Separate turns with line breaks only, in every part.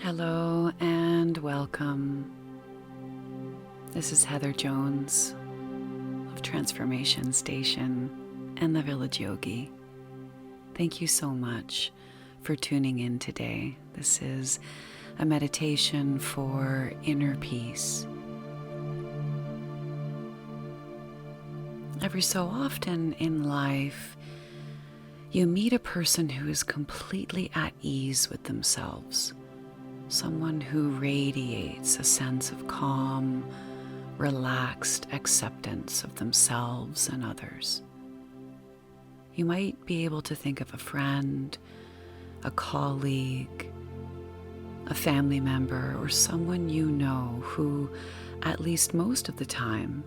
Hello and welcome. This is Heather Jones of Transformation Station and the Village Yogi. Thank you so much for tuning in today. This is a meditation for inner peace. Every so often in life, you meet a person who is completely at ease with themselves. Someone who radiates a sense of calm, relaxed acceptance of themselves and others. You might be able to think of a friend, a colleague, a family member, or someone you know who, at least most of the time,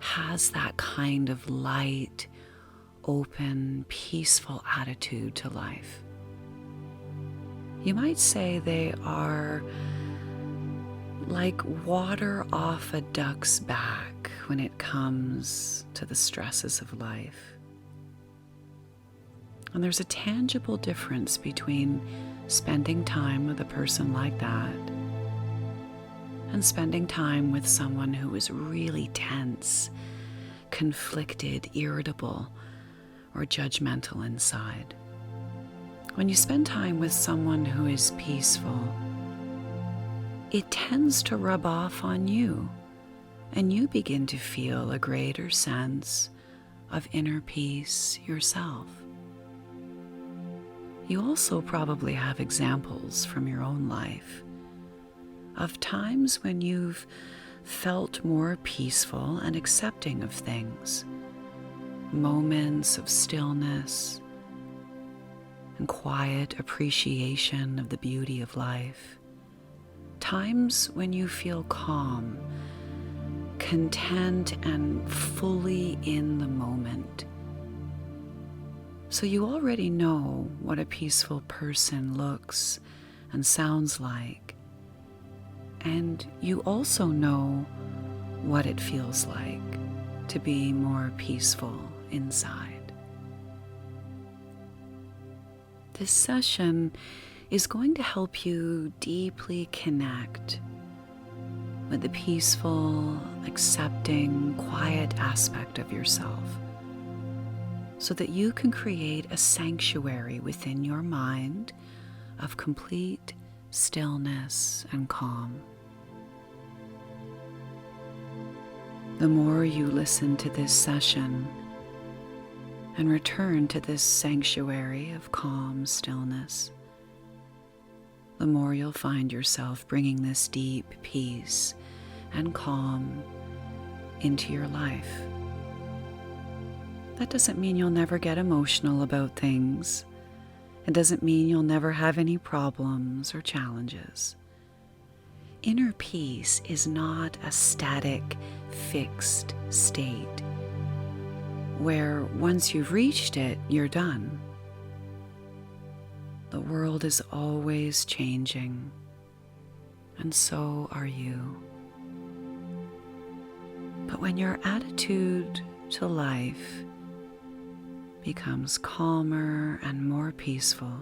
has that kind of light, open, peaceful attitude to life. You might say they are like water off a duck's back when it comes to the stresses of life. And there's a tangible difference between spending time with a person like that and spending time with someone who is really tense, conflicted, irritable, or judgmental inside. When you spend time with someone who is peaceful, it tends to rub off on you, and you begin to feel a greater sense of inner peace yourself. You also probably have examples from your own life of times when you've felt more peaceful and accepting of things, moments of stillness and quiet appreciation of the beauty of life. Times when you feel calm, content, and fully in the moment. So you already know what a peaceful person looks and sounds like. And you also know what it feels like to be more peaceful inside. This session is going to help you deeply connect with the peaceful, accepting, quiet aspect of yourself so that you can create a sanctuary within your mind of complete stillness and calm. The more you listen to this session and return to this sanctuary of calm stillness, the more you'll find yourself bringing this deep peace and calm into your life. That doesn't mean you'll never get emotional about things. It doesn't mean you'll never have any problems or challenges. Inner peace is not a static, fixed state where once you've reached it, you're done. The world is always changing, and so are you. But when your attitude to life becomes calmer and more peaceful,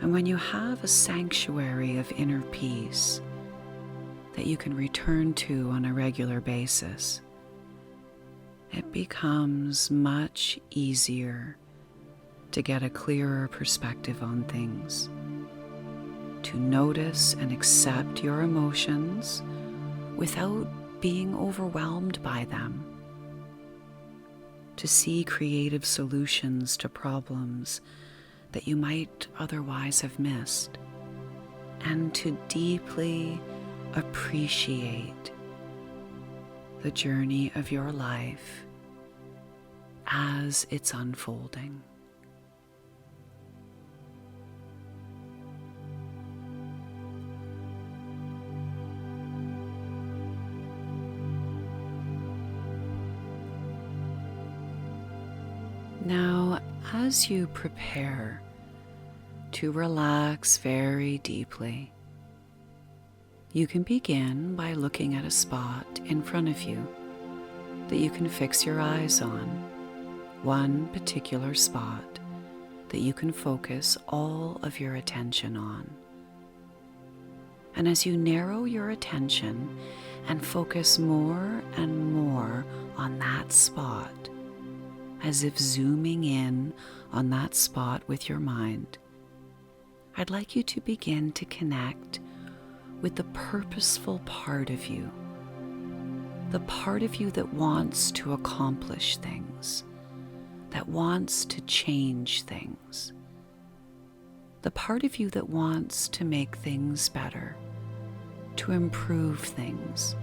and when you have a sanctuary of inner peace that you can return to on a regular basis, it becomes much easier to get a clearer perspective on things, to notice and accept your emotions without being overwhelmed by them, to see creative solutions to problems that you might otherwise have missed, and to deeply appreciate the journey of your life as it's unfolding. Now, as you prepare to relax very deeply, you can begin by looking at a spot in front of you that you can fix your eyes on, one particular spot that you can focus all of your attention on. And as you narrow your attention and focus more and more on that spot, as if zooming in on that spot with your mind, I'd like you to begin to connect with the purposeful part of you, the part of you that wants to accomplish things, that wants to change things, the part of you that wants to make things better, to improve things,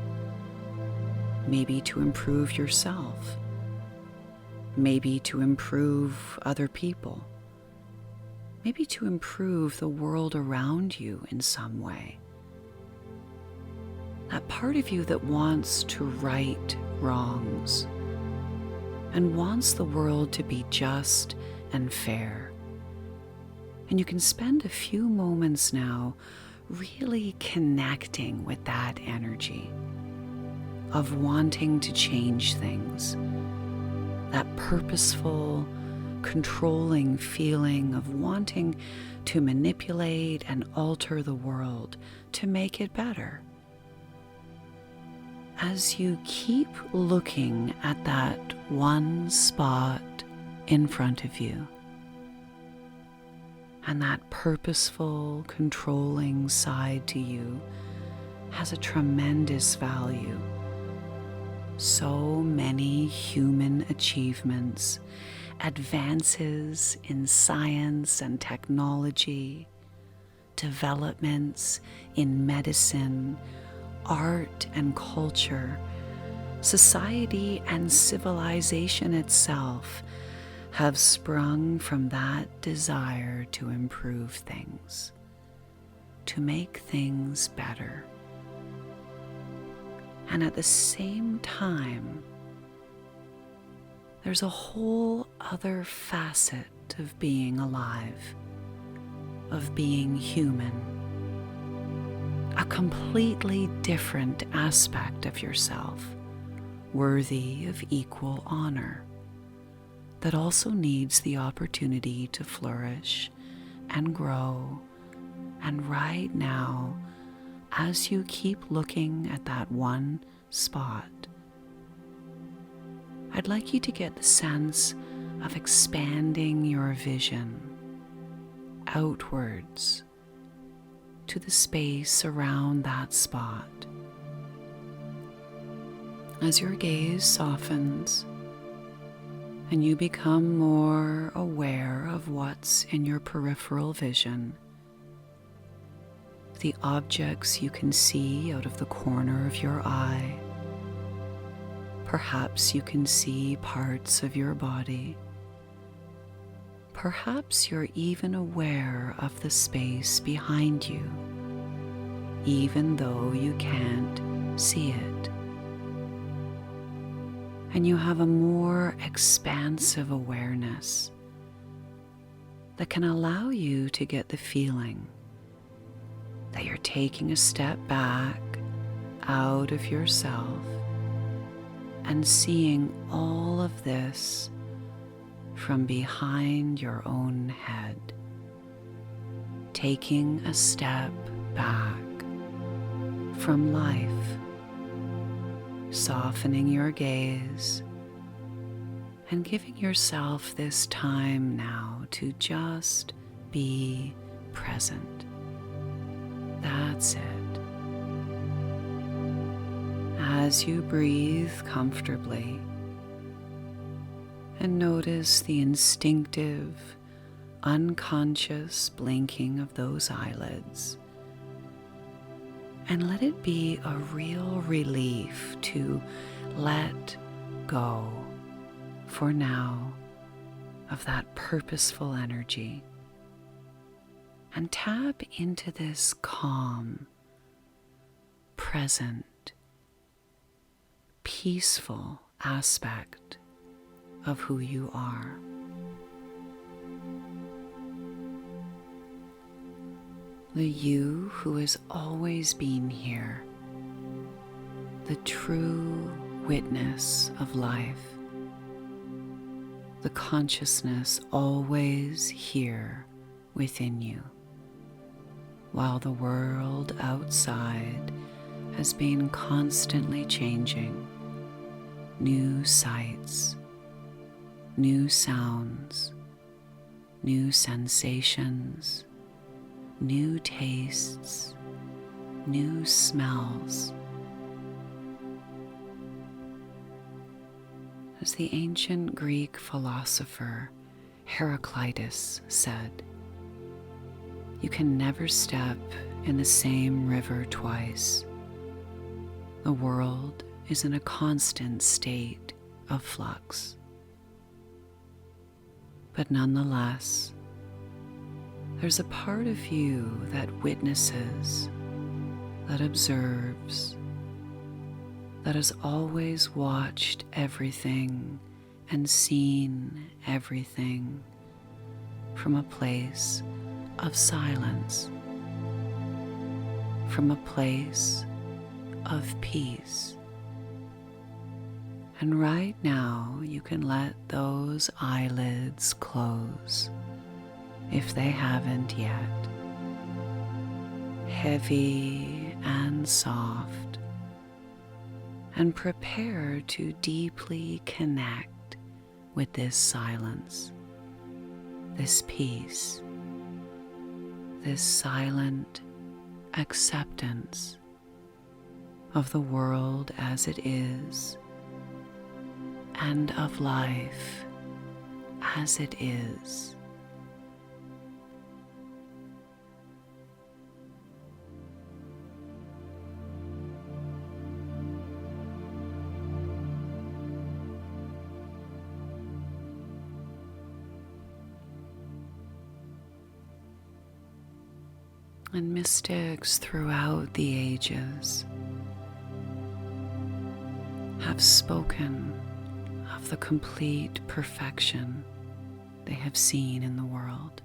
maybe to improve yourself, maybe to improve other people, maybe to improve the world around you in some way. That part of you that wants to right wrongs and wants the world to be just and fair. And you can spend a few moments now really connecting with that energy of wanting to change things, that purposeful, controlling feeling of wanting to manipulate and alter the world to make it better. As you keep looking at that one spot in front of you, and that purposeful, controlling side to you has a tremendous value. So many human achievements, advances in science and technology, developments in medicine, art and culture, society and civilization itself have sprung from that desire to improve things, to make things better. And at the same time, there's a whole other facet of being alive, of being human, a completely different aspect of yourself, worthy of equal honor, that also needs the opportunity to flourish and grow. And right now, as you keep looking at that one spot, I'd like you to get the sense of expanding your vision outwards to the space around that spot. As your gaze softens and you become more aware of what's in your peripheral vision, the objects you can see out of the corner of your eye. Perhaps you can see parts of your body. Perhaps you're even aware of the space behind you, even though you can't see it. And you have a more expansive awareness that can allow you to get the feeling that you're taking a step back out of yourself and seeing all of this from behind your own head, taking a step back from life, softening your gaze and giving yourself this time now to just be present. That's it. As you breathe comfortably and notice the instinctive, unconscious blinking of those eyelids, and let it be a real relief to let go for now of that purposeful energy and tap into this calm, present, peaceful aspect of who you are. The you who has always been here, the true witness of life, the consciousness always here within you. while the world outside has been constantly changing. New sights, new sounds, new sensations, new tastes, new smells. As the ancient Greek philosopher Heraclitus said, "You can never step in the same river twice. The world is in a constant state of flux." But nonetheless, there's a part of you that witnesses, that observes, that has always watched everything and seen everything from a place of silence, from a place of peace. And right now, you can let those eyelids close, if they haven't yet, heavy and soft, and prepare to deeply connect with this silence, this peace, this silent acceptance of the world as it is, and of life as it is. And mystics throughout the ages have spoken of the complete perfection they have seen in the world,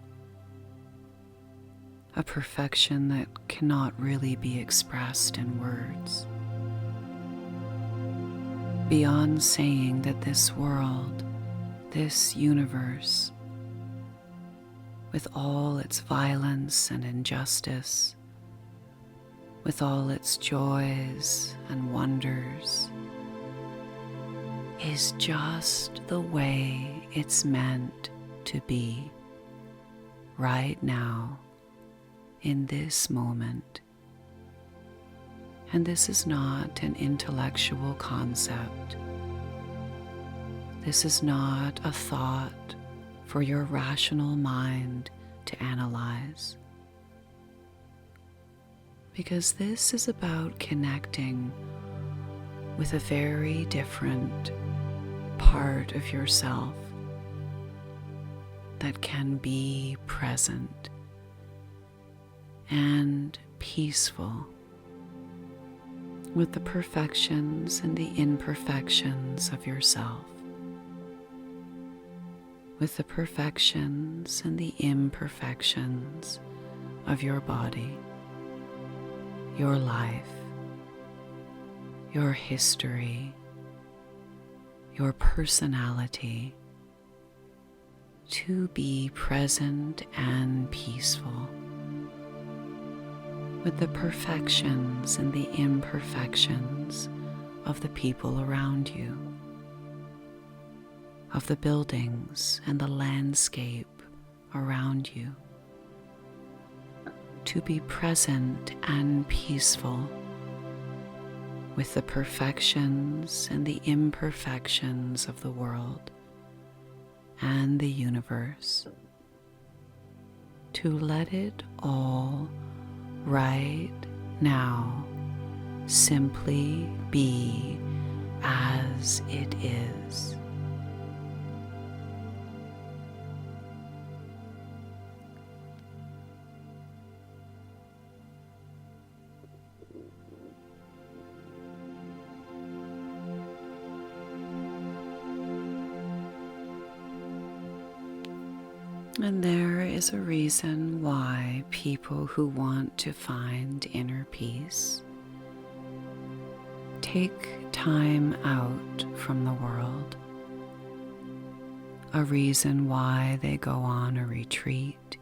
a perfection that cannot really be expressed in words. Beyond saying that this world, this universe, with all its violence and injustice, with all its joys and wonders, is just the way it's meant to be right now, in this moment. And this is not an intellectual concept. This is not a thought for your rational mind to analyze. Because this is about connecting with a very different part of yourself that can be present and peaceful with the perfections and the imperfections of yourself, with the perfections and the imperfections of your body, your life, your history, your personality, to be present and peaceful with the perfections and the imperfections of the people around you, of the buildings and the landscape around you, to be present and peaceful with the perfections and the imperfections of the world and the universe, to let it all right now simply be as it is. And there is a reason why people who want to find inner peace take time out from the world, a reason why they go on a retreat,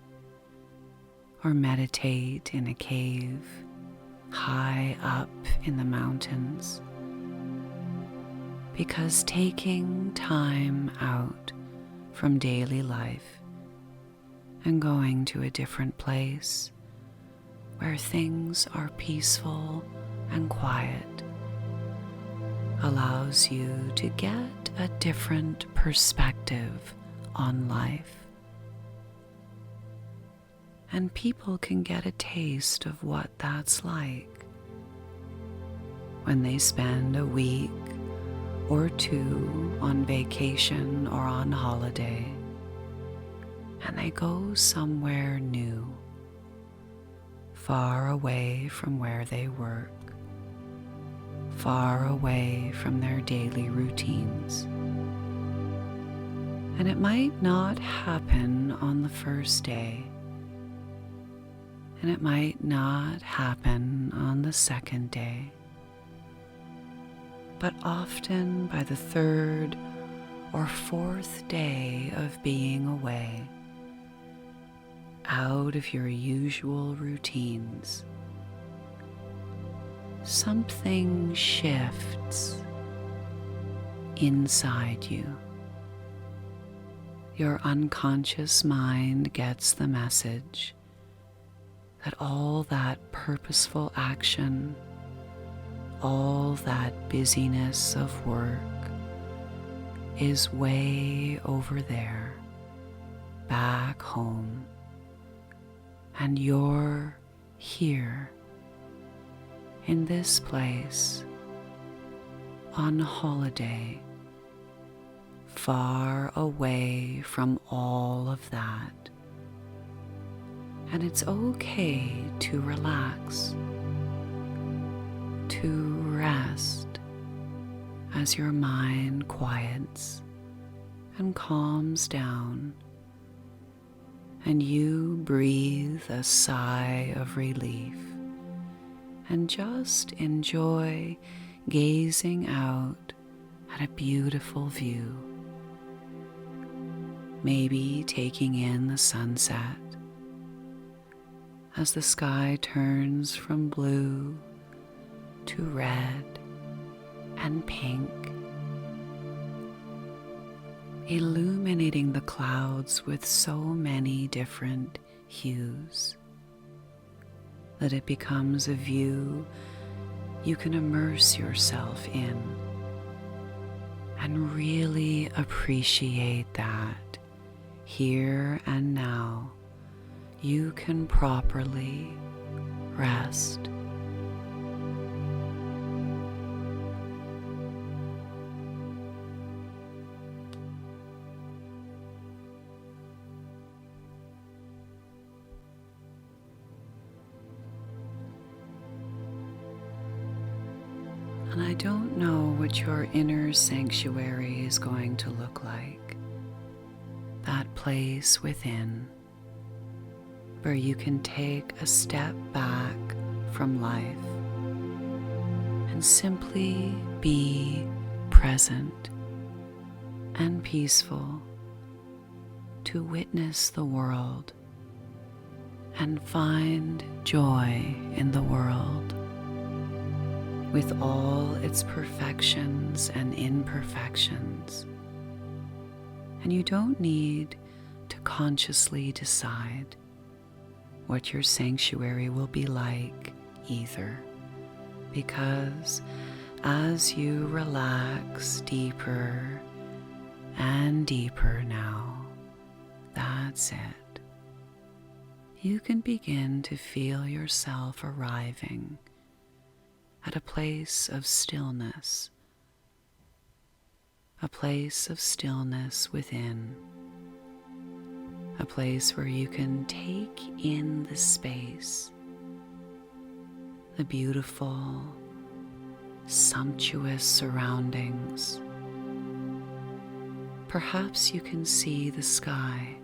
or meditate in a cave high up in the mountains. Because taking time out from daily life and going to a different place where things are peaceful and quiet allows you to get a different perspective on life. And people can get a taste of what that's like when they spend a week or two on vacation or on holiday, and they go somewhere new, far away from where they work, far away from their daily routines. And it might not happen on the first day, and it might not happen on the second day. But often by the third or fourth day of being away, out of your usual routines, something shifts inside you. Your unconscious mind gets the message that all that purposeful action, all that busyness of work is way over there, back home, and you're here in this place on holiday, far away from all of that. And it's okay to relax, to rest as your mind quiets and calms down, and you breathe a sigh of relief and just enjoy gazing out at a beautiful view, maybe taking in the sunset as the sky turns from blue to red and pink, illuminating the clouds with so many different hues that it becomes a view you can immerse yourself in and really appreciate that here and now you can properly rest. And I don't know what your inner sanctuary is going to look like, that place within where you can take a step back from life and simply be present and peaceful, to witness the world and find joy in the world with all its perfections and imperfections. And you don't need to consciously decide what your sanctuary will be like either, because as you relax deeper and deeper now, that's it, you can begin to feel yourself arriving at a place of stillness, a place of stillness within, a place where you can take in the space, the beautiful, sumptuous surroundings. Perhaps you can see the sky.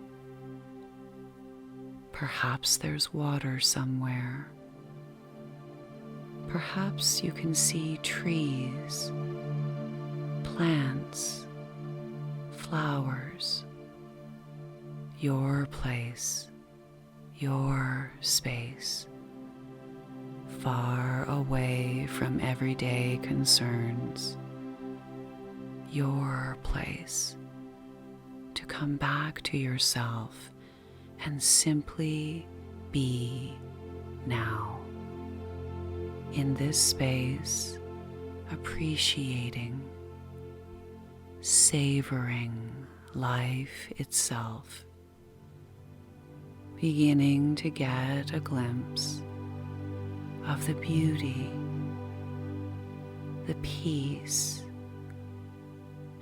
Perhaps there's water somewhere. Perhaps you can see trees, plants, flowers. Your place, your space, far away from everyday concerns, your place to come back to yourself and simply be now. In this space, appreciating, savoring life itself, beginning to get a glimpse of the beauty, the peace,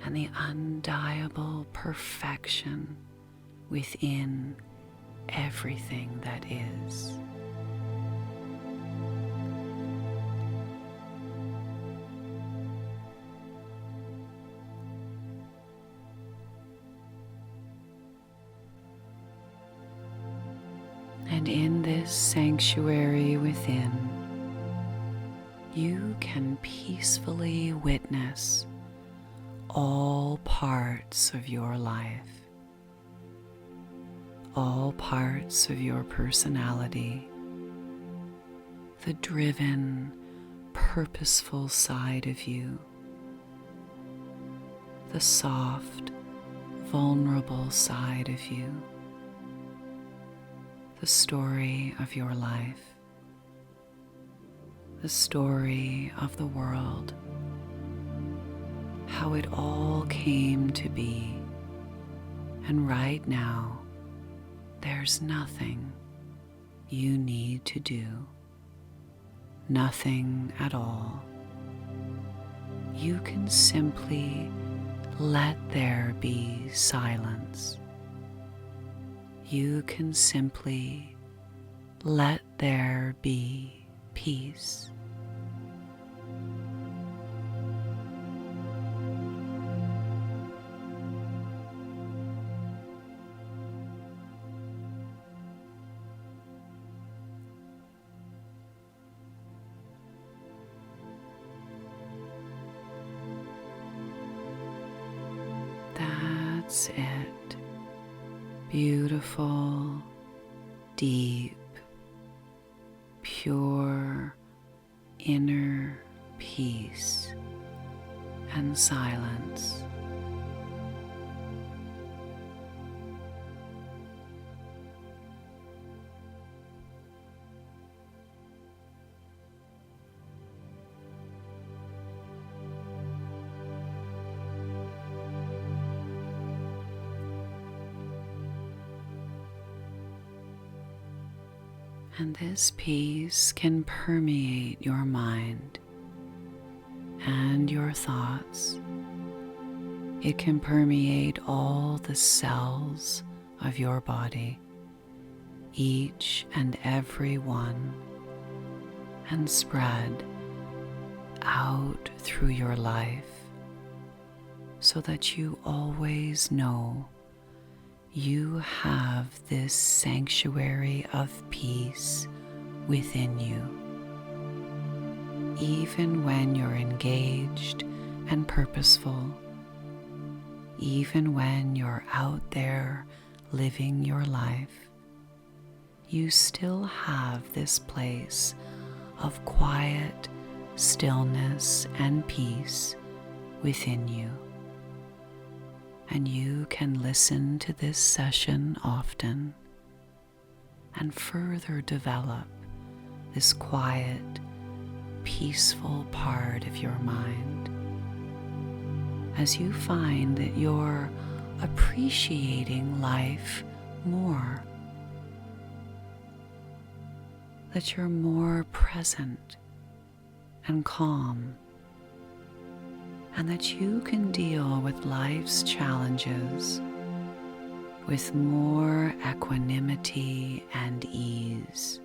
and the undeniable perfection within everything that is. And in this sanctuary within, you can peacefully witness all parts of your life, all parts of your personality, the driven, purposeful side of you, the soft, vulnerable side of you, the story of your life, the story of the world, how it all came to be. And right now, there's nothing you need to do, nothing at all. You can simply let there be silence. You can simply let there be peace. That's it. Beautiful, deep, pure inner peace and silence. And this peace can permeate your mind and your thoughts. It can permeate all the cells of your body, each and every one, and spread out through your life so that you always know you have this sanctuary of peace within you. Even when you're engaged and purposeful, even when you're out there living your life, you still have this place of quiet stillness and peace within you. And you can listen to this session often and further develop this quiet, peaceful part of your mind as you find that you're appreciating life more, that you're more present and calm, and that you can deal with life's challenges with more equanimity and ease,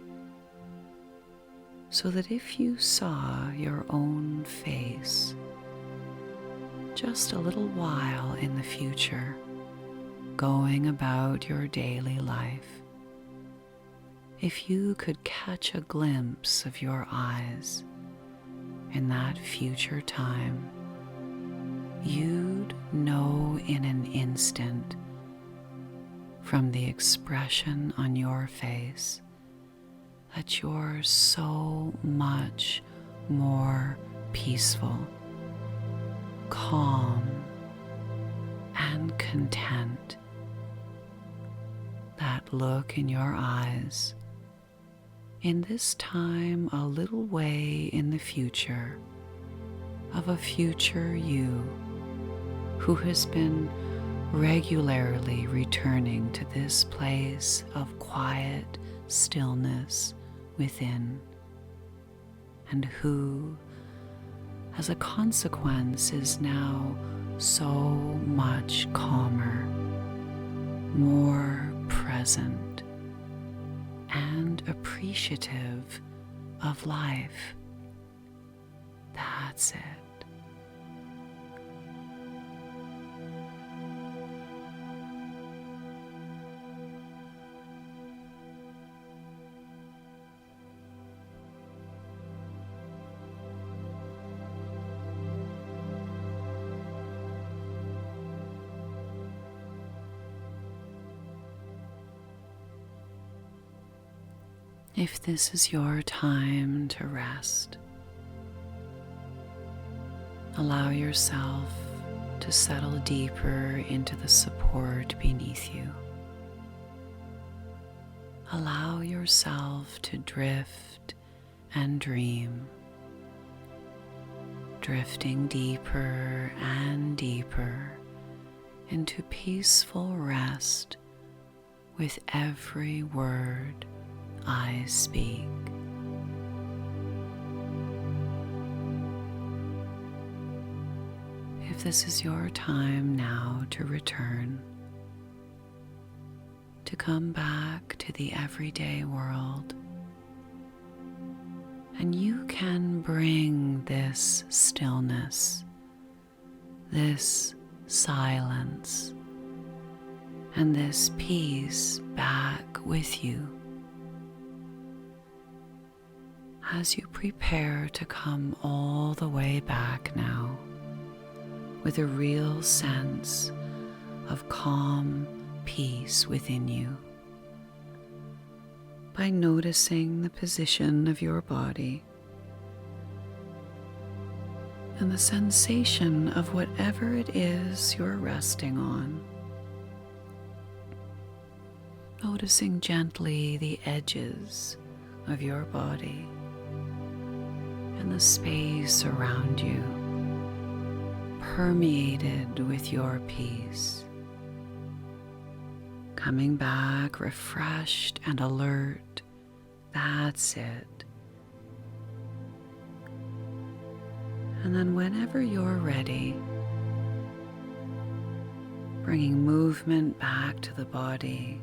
so that if you saw your own face just a little while in the future, going about your daily life, if you could catch a glimpse of your eyes in that future time, you'd know in an instant, from the expression on your face that you're so much more peaceful, calm, and content. That look in your eyes, in this time a little way in the future, of a future you who has been regularly returning to this place of quiet stillness within, and who, as a consequence, is now so much calmer, more present, and appreciative of life. That's it. If this is your time to rest, allow yourself to settle deeper into the support beneath you. Allow yourself to drift and dream, drifting deeper and deeper into peaceful rest with every word I speak. If this is your time now to return, to come back to the everyday world, and you can bring this stillness, this silence, and this peace back with you. As you prepare to come all the way back now, with a real sense of calm peace within you, by noticing the position of your body and the sensation of whatever it is you're resting on. Noticing gently the edges of your body and the space around you, permeated with your peace. Coming back refreshed and alert. That's it. And then whenever you're ready, bringing movement back to the body,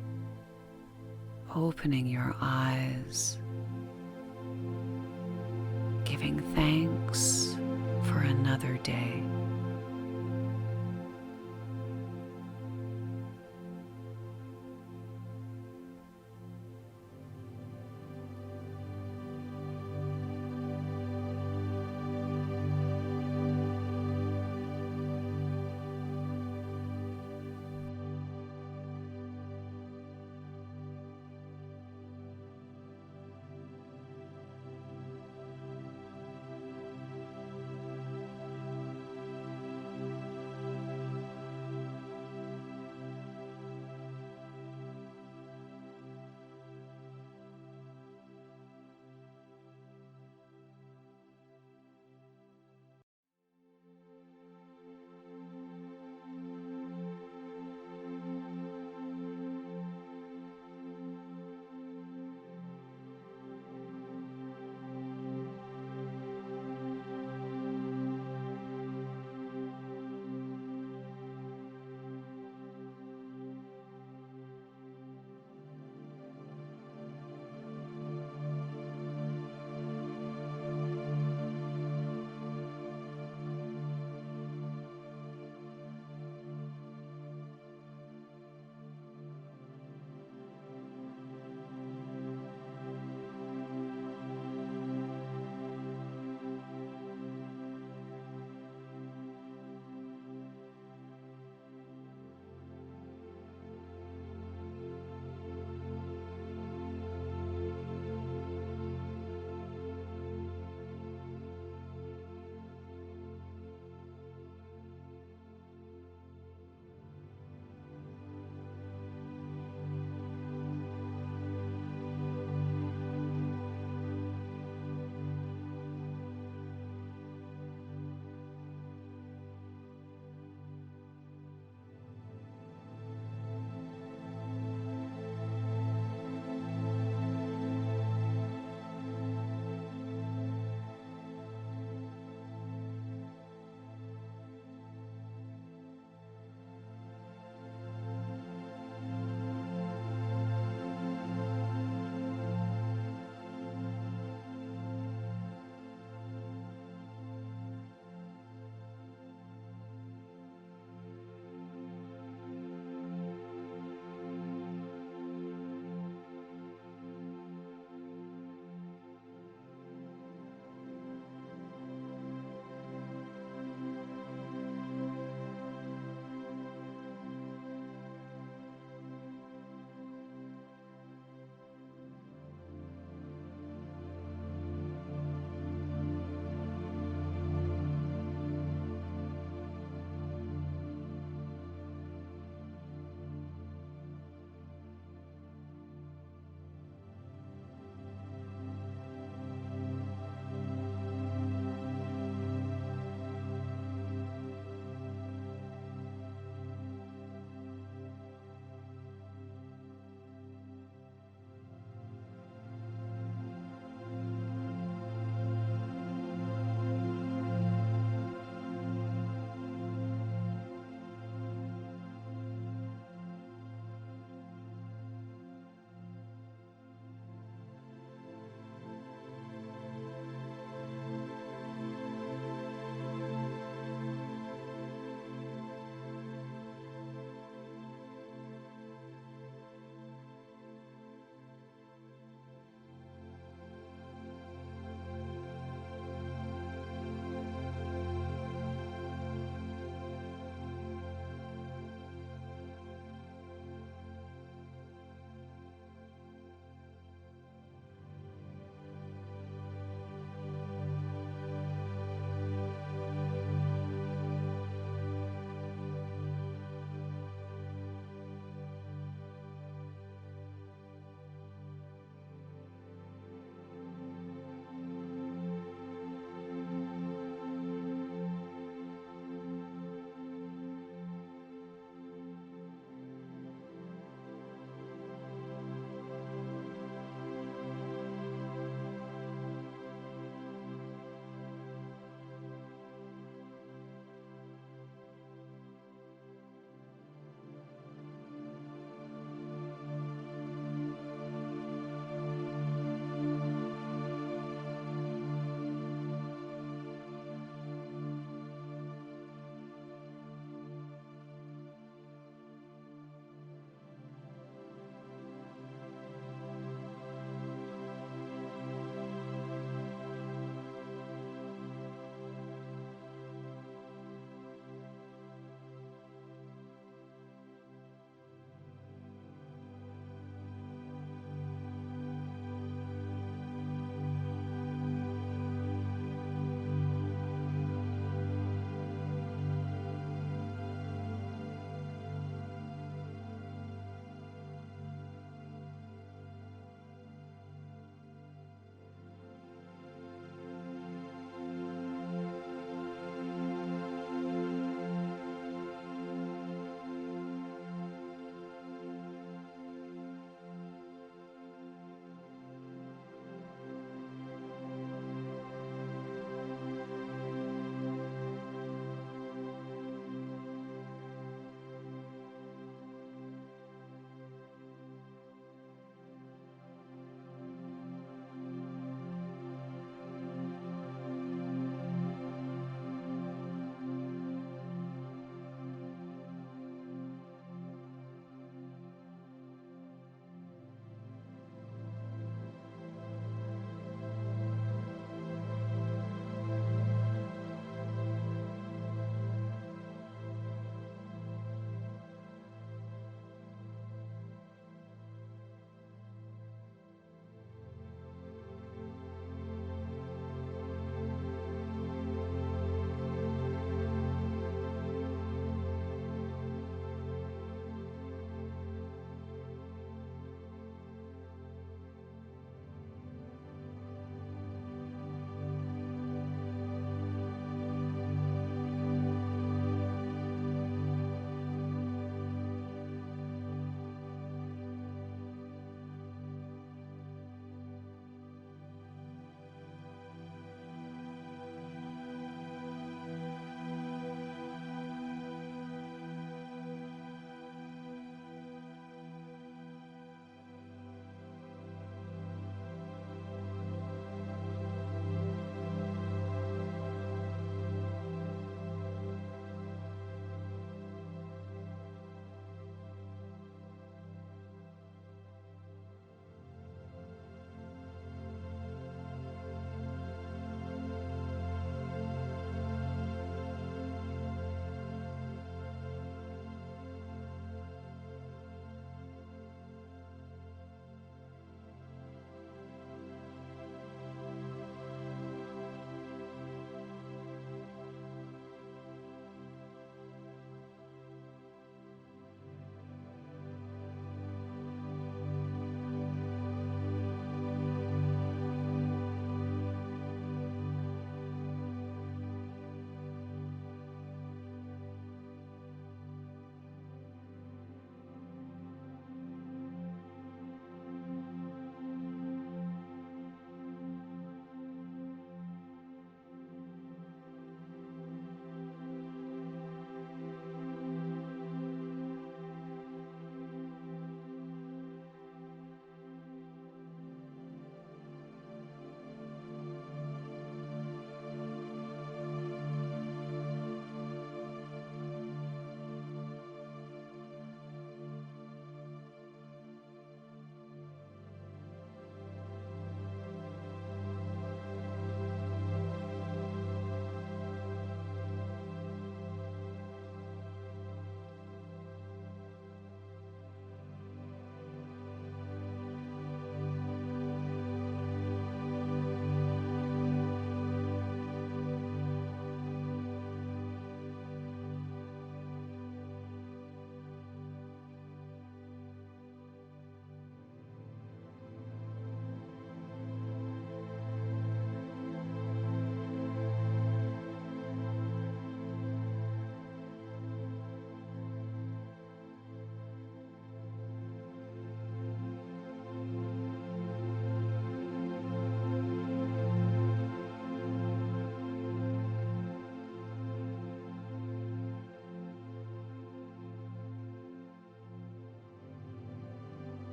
opening your eyes, giving thanks for another day.